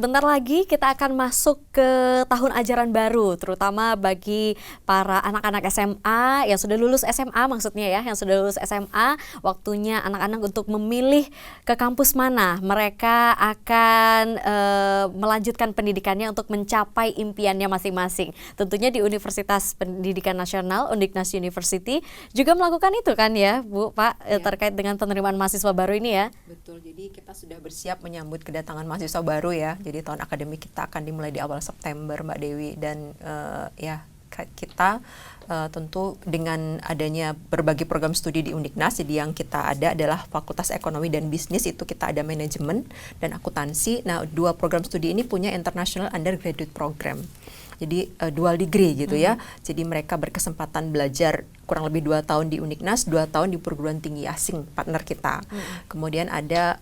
sebentar lagi kita akan masuk ke tahun ajaran baru, terutama bagi para anak-anak SMA yang sudah lulus SMA maksudnya ya, yang sudah lulus SMA, waktunya anak-anak untuk memilih ke kampus mana mereka akan melanjutkan pendidikannya untuk mencapai impiannya masing-masing. Tentunya di Universitas Pendidikan Nasional, Undiknas University, juga melakukan itu kan ya, Bu, Pak, ya, terkait dengan penerimaan mahasiswa baru ini ya? Betul, jadi kita sudah bersiap menyambut kedatangan mahasiswa baru ya. Jadi tahun akademik kita akan dimulai di awal September, Mbak Dewi, dan kita tentu dengan adanya berbagai program studi di Undiknas, jadi yang kita ada adalah Fakultas Ekonomi dan Bisnis, itu kita ada manajemen dan akuntansi. Nah, dua program studi ini punya International Undergraduate Program. Jadi dual degree gitu ya. Jadi mereka berkesempatan belajar kurang lebih 2 tahun di Undiknas, 2 tahun di perguruan tinggi asing partner kita. Kemudian ada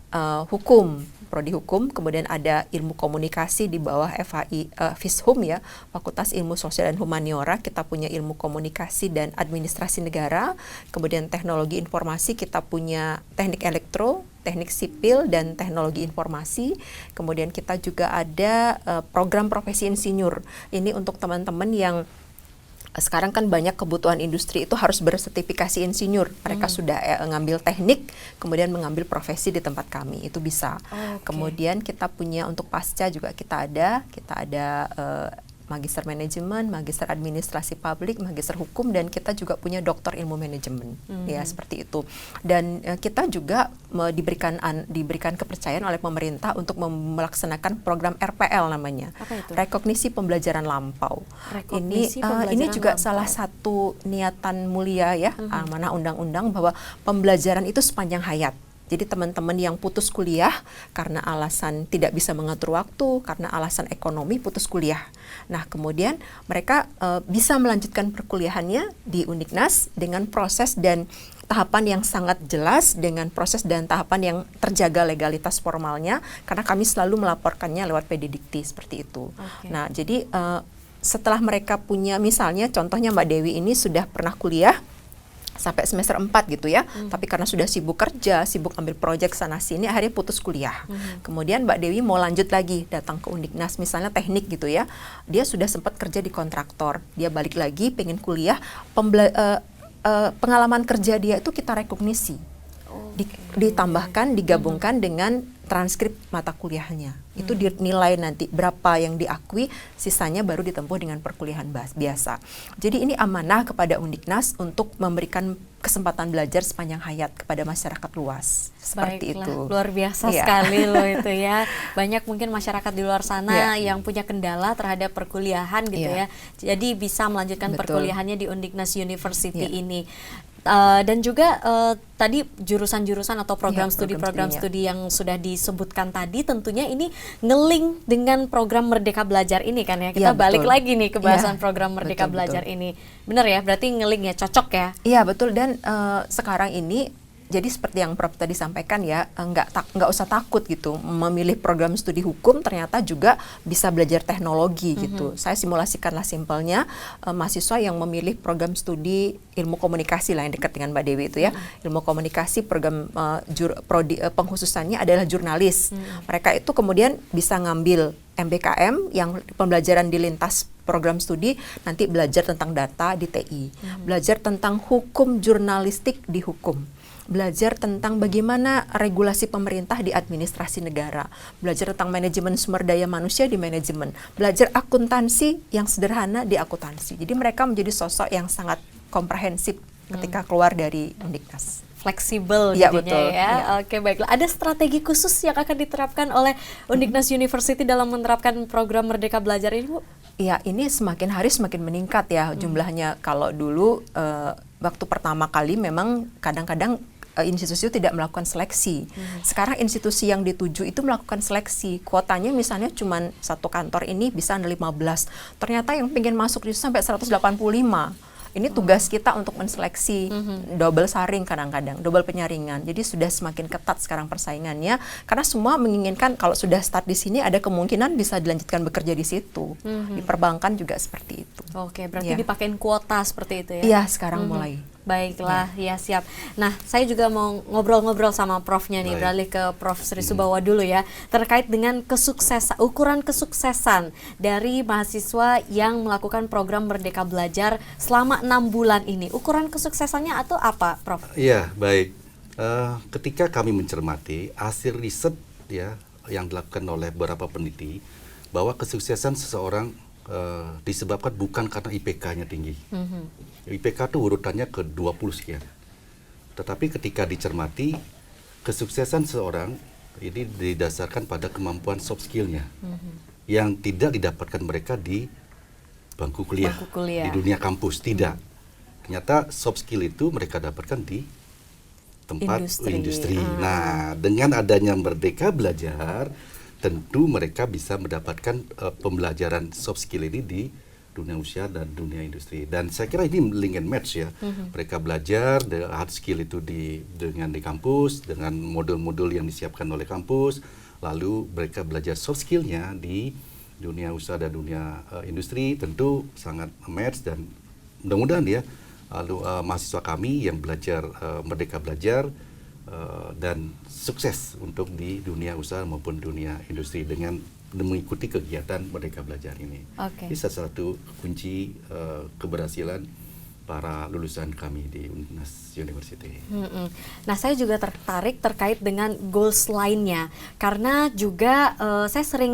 hukum, prodi hukum, kemudian ada ilmu komunikasi di bawah FHI, FISHUM ya, Fakultas Ilmu Sosial dan Humaniora, kita punya ilmu komunikasi dan administrasi negara. Kemudian teknologi informasi, kita punya teknik elektro, teknik sipil, dan teknologi informasi. Kemudian kita juga ada program profesi insinyur. Ini untuk teman-teman yang sekarang kan banyak kebutuhan industri itu harus bersertifikasi insinyur. Mereka sudah ngambil teknik, kemudian mengambil profesi di tempat kami. Itu bisa. Kemudian kita punya untuk pasca juga kita ada magister manajemen, magister administrasi publik, magister hukum, dan kita juga punya doktor ilmu manajemen, ya seperti itu. Dan kita juga diberikan kepercayaan oleh pemerintah untuk melaksanakan program RPL namanya, rekognisi pembelajaran lampau. Ini juga salah satu niatan mulia ya, amanah undang-undang bahwa pembelajaran itu sepanjang hayat. Jadi teman-teman yang putus kuliah karena alasan tidak bisa mengatur waktu, karena alasan ekonomi putus kuliah. Nah, kemudian mereka bisa melanjutkan perkuliahannya di Undiknas dengan proses dan tahapan yang sangat jelas, dengan proses dan tahapan yang terjaga legalitas formalnya, karena kami selalu melaporkannya lewat PDDikti seperti itu. Nah, jadi setelah mereka punya, misalnya contohnya Mbak Dewi ini sudah pernah kuliah sampai semester 4 gitu ya, tapi karena sudah sibuk kerja, sibuk ambil proyek sana sini, akhirnya putus kuliah. Kemudian Mbak Dewi mau lanjut lagi, datang ke Undiknas, misalnya teknik gitu ya, dia sudah sempat kerja di kontraktor, dia balik lagi pengen kuliah, pengalaman kerja dia itu kita rekognisi, ditambahkan, digabungkan dengan transkrip mata kuliahnya. Itu dinilai nanti berapa yang diakui, sisanya baru ditempuh dengan perkuliahan biasa. Jadi ini amanah kepada Undiknas untuk memberikan kesempatan belajar sepanjang hayat kepada masyarakat luas. Seperti Baiklah, itu. Luar biasa sekali loh itu ya. Banyak mungkin masyarakat di luar sana yang punya kendala terhadap perkuliahan gitu ya. Jadi bisa melanjutkan perkuliahannya di Undiknas University ini. Dan juga tadi jurusan-jurusan atau program studi yang sudah disebutkan tadi, tentunya ini ngeling dengan program Merdeka Belajar ini kan ya. Kita balik lagi nih ke bahasan program Merdeka Belajar ini. Benar ya, berarti ngeling ya, cocok ya? Iya betul, dan sekarang ini jadi seperti yang Prof tadi sampaikan ya, nggak usah takut gitu memilih program studi hukum, ternyata juga bisa belajar teknologi gitu. Saya simulasikanlah simpelnya, mahasiswa yang memilih program studi ilmu komunikasi lah yang dekat dengan Mbak Dewi itu ya, ilmu komunikasi, program pengkhususannya adalah jurnalis. Mereka itu kemudian bisa ngambil MBKM yang pembelajaran di lintas program studi, nanti belajar tentang data di TI, belajar tentang hukum jurnalistik di hukum, belajar tentang bagaimana regulasi pemerintah di administrasi negara, belajar tentang manajemen sumber daya manusia di manajemen, belajar akuntansi yang sederhana di akuntansi. Jadi mereka menjadi sosok yang sangat komprehensif ketika keluar dari Undiknas. Fleksibel jadinya ya. Oke, baiklah. Ada strategi khusus yang akan diterapkan oleh Undiknas University dalam menerapkan program Merdeka Belajar ini, Bu? Iya, ini semakin hari semakin meningkat ya jumlahnya. Kalau dulu waktu pertama kali memang kadang-kadang institusi itu tidak melakukan seleksi. Sekarang institusi yang dituju itu melakukan seleksi. Kuotanya misalnya cuma satu kantor ini bisa ada 15. Ternyata yang pengen masuk itu sampai 185. Ini tugas kita untuk menseleksi, double saring kadang-kadang, double penyaringan. Jadi sudah semakin ketat sekarang persaingannya, karena semua menginginkan kalau sudah start di sini ada kemungkinan bisa dilanjutkan bekerja di situ. Di perbankan juga seperti itu. Oke, berarti dipakein kuota seperti itu ya? Iya, sekarang mulai. Baiklah, ya siap. Nah, saya juga mau ngobrol-ngobrol sama Profnya nih, Baik. beralih ke Prof. Sri Subawa dulu ya, terkait dengan ukuran kesuksesan dari mahasiswa yang melakukan program Merdeka Belajar selama 6 bulan ini. Ukuran kesuksesannya atau apa, Prof? Iya, baik. Ketika kami mencermati hasil riset ya yang dilakukan oleh beberapa peneliti bahwa kesuksesan seseorang disebabkan bukan karena IPK-nya tinggi. IPK itu urutannya ke 20 sekian. Tetapi ketika dicermati, kesuksesan seseorang ini didasarkan pada kemampuan soft skill-nya yang tidak didapatkan mereka di bangku kuliah, Bangku kuliah. di dunia kampus, tidak. Ternyata soft skill itu mereka dapatkan di tempat industri. Nah, dengan adanya Merdeka Belajar, tentu mereka bisa mendapatkan pembelajaran soft skill ini di dunia usaha dan dunia industri. Dan saya kira ini link and match ya. Mereka belajar hard skill itu di kampus dengan modul-modul yang disiapkan oleh kampus. Lalu mereka belajar soft skillnya di dunia usaha dan dunia industri, tentu sangat match. Dan mudah-mudahan ya, lalu mahasiswa kami yang belajar Merdeka Belajar dan sukses untuk di dunia usaha maupun dunia industri dengan mengikuti kegiatan Merdeka Belajar ini. Ini salah satu kunci keberhasilan para lulusan kami di Unnas University. Nah, saya juga tertarik terkait dengan goals lainnya, karena juga saya sering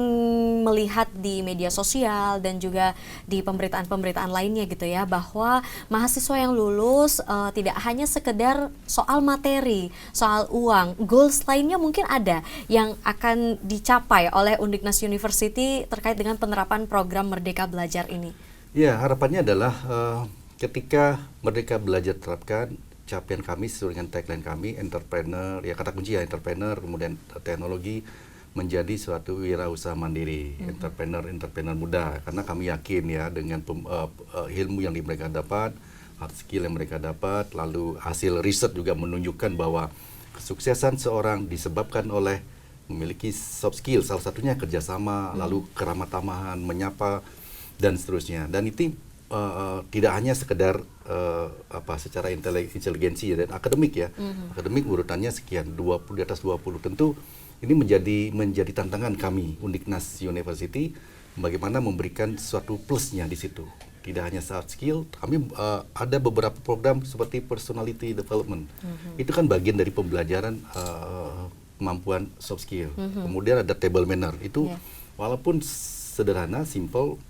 melihat di media sosial dan juga di pemberitaan-pemberitaan lainnya gitu ya, bahwa mahasiswa yang lulus tidak hanya sekedar soal materi, soal uang, goals lainnya mungkin ada yang akan dicapai oleh Undiknas University terkait dengan penerapan program Merdeka Belajar ini. Ya, harapannya adalah ketika Merdeka Belajar terapkan, capaian kami sesuai dengan tagline kami, entrepreneur, ya kata kunci ya entrepreneur, kemudian teknologi menjadi suatu wirausaha mandiri, entrepreneur muda. Karena kami yakin ya dengan ilmu yang mereka dapat, hard skill yang mereka dapat, lalu hasil riset juga menunjukkan bahwa kesuksesan seorang disebabkan oleh memiliki soft skill, salah satunya kerjasama, lalu keramah tamahan, menyapa, dan seterusnya. Dan itu tidak hanya sekedar secara inteligensi dan akademik ya. Akademik urutannya sekian, 20 di atas 20. Tentu ini menjadi tantangan kami Undiknas University bagaimana memberikan suatu plusnya di situ. Tidak hanya soft skill, kami ada beberapa program seperti personality development. Itu kan bagian dari pembelajaran kemampuan soft skill. Kemudian ada table manner. Itu walaupun sederhana, simple,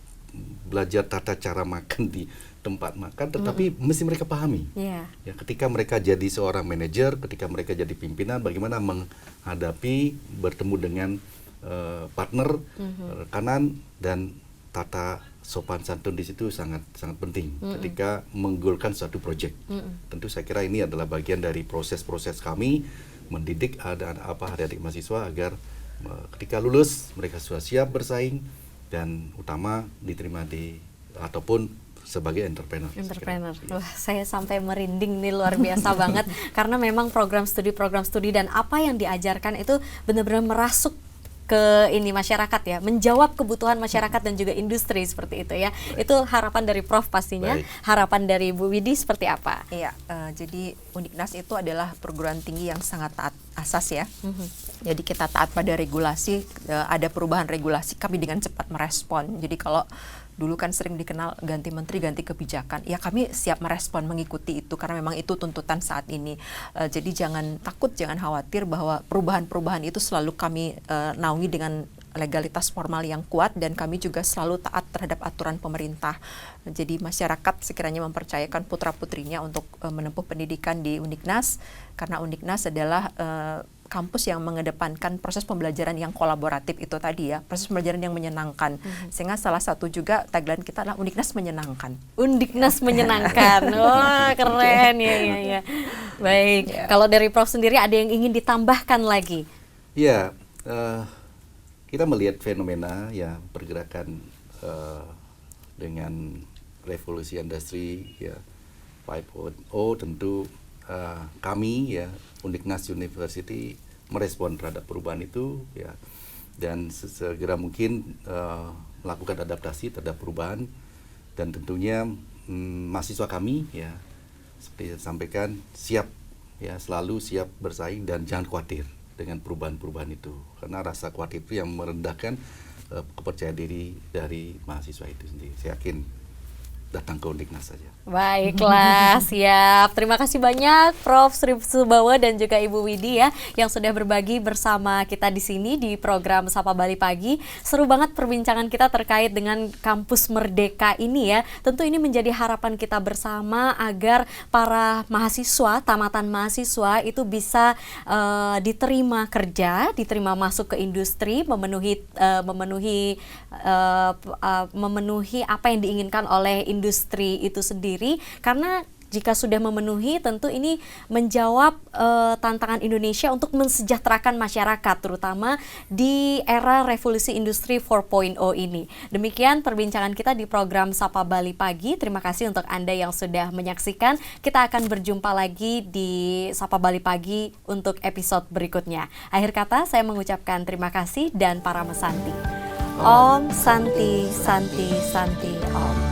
belajar tata cara makan di tempat makan, tetapi mesti mereka pahami. Ya, ketika mereka jadi seorang manajer, ketika mereka jadi pimpinan, bagaimana menghadapi bertemu dengan partner, rekanan, dan tata sopan santun di situ sangat penting ketika menggolkan suatu proyek. Tentu saya kira ini adalah bagian dari proses-proses kami mendidik adik-adik mahasiswa agar ketika lulus mereka sudah siap bersaing dan utama diterima ataupun sebagai entrepreneur. Wah, saya sampai merinding nih, luar biasa banget karena memang program studi dan apa yang diajarkan itu benar-benar merasuk ke ini masyarakat ya, menjawab kebutuhan masyarakat dan juga industri seperti itu ya. Itu harapan dari Prof pastinya. Harapan dari Bu Widi seperti apa? Iya, jadi Undiknas itu adalah perguruan tinggi yang sangat taat asas ya. Jadi kita taat pada regulasi, ada perubahan regulasi, kami dengan cepat merespon. Jadi kalau dulu kan sering dikenal ganti menteri, ganti kebijakan, ya kami siap merespon, mengikuti itu karena memang itu tuntutan saat ini. Jadi jangan takut, jangan khawatir bahwa perubahan-perubahan itu selalu kami naungi dengan legalitas formal yang kuat dan kami juga selalu taat terhadap aturan pemerintah. Jadi masyarakat sekiranya mempercayakan putra-putrinya untuk menempuh pendidikan di Undiknas, karena Undiknas adalah kampus yang mengedepankan proses pembelajaran yang kolaboratif itu tadi ya, proses pembelajaran yang menyenangkan. Sehingga salah satu juga tagline kita adalah Undiknas menyenangkan. Undiknas menyenangkan. Wah, keren ya. Baik. Kalau dari Prof sendiri ada yang ingin ditambahkan lagi? Ya, kita melihat fenomena ya pergerakan dengan revolusi industri ya 5.0 tentu kami ya Undiknas University merespon terhadap perubahan itu ya, dan segera mungkin melakukan adaptasi terhadap perubahan, dan tentunya mahasiswa kami ya seperti yang sampaikan, siap ya, selalu siap bersaing dan jangan khawatir dengan perubahan-perubahan itu, karena rasa khawatir itu yang merendahkan kepercayaan diri dari mahasiswa itu sendiri. Saya yakin datang ke Undiknas saja. Baiklah, siap. Terima kasih banyak Prof. Sri Subawa dan juga Ibu Widi ya yang sudah berbagi bersama kita di sini di program Sapa Bali Pagi. Seru banget perbincangan kita terkait dengan Kampus Merdeka ini ya. Tentu ini menjadi harapan kita bersama agar para mahasiswa, tamatan mahasiswa itu bisa diterima kerja, diterima masuk ke industri, memenuhi apa yang diinginkan oleh industri itu sendiri, karena jika sudah memenuhi tentu ini menjawab tantangan Indonesia untuk mensejahterakan masyarakat terutama di era revolusi industri 4.0 ini. Demikian perbincangan kita di program Sapa Bali Pagi. Terima kasih untuk Anda yang sudah menyaksikan. Kita akan berjumpa lagi di Sapa Bali Pagi untuk episode berikutnya. Akhir kata saya mengucapkan terima kasih dan para mesanti. Om Santi Santi Santi Om.